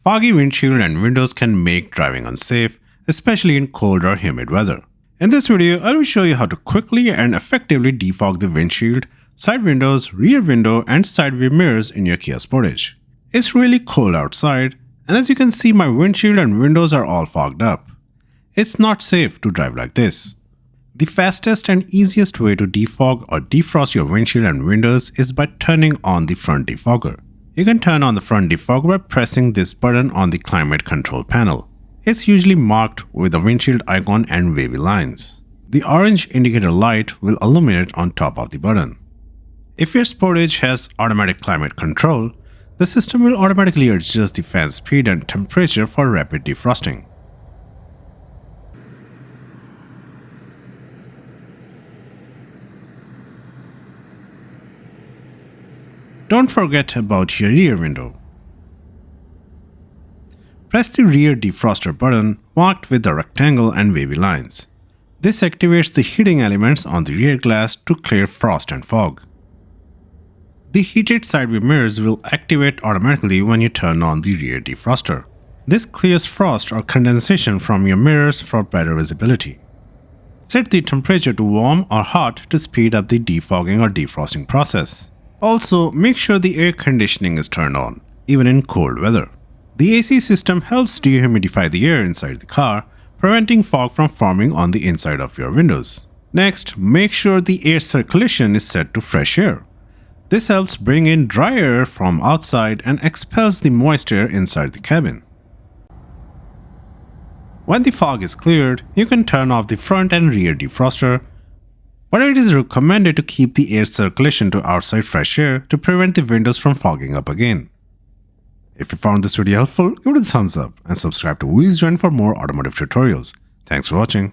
Foggy windshield and windows can make driving unsafe, especially in cold or humid weather. In this video, I will show you how to quickly and effectively defog the windshield, side windows, rear window, and side view mirrors in your Kia Sportage. It's really cold outside, and as you can see, my windshield and windows are all fogged up. It's not safe to drive like this. The fastest and easiest way to defog or defrost your windshield and windows is by turning on the front defogger. You can turn on the front defogger by pressing this button on the climate control panel. It's usually marked with a windshield icon and wavy lines. The orange indicator light will illuminate on top of the button. If your Sportage has automatic climate control, the system will automatically adjust the fan speed and temperature for rapid defrosting. Don't forget about your rear window. Press the rear defroster button marked with the rectangle and wavy lines. This activates the heating elements on the rear glass to clear frost and fog. The heated side view mirrors will activate automatically when you turn on the rear defroster. This clears frost or condensation from your mirrors for better visibility. Set the temperature to warm or hot to speed up the defogging or defrosting process. Also, make sure the air conditioning is turned on, even in cold weather. The AC system helps dehumidify the air inside the car, preventing fog from forming on the inside of your windows. Next, make sure the air circulation is set to fresh air. This helps bring in dry air from outside and expels the moisture inside the cabin. When the fog is cleared, you can turn off the front and rear defroster, but it is recommended to keep the air circulation to outside fresh air to prevent the windows from fogging up again. If you found this video helpful, give it a thumbs up and subscribe to Join for more automotive tutorials. Thanks for watching.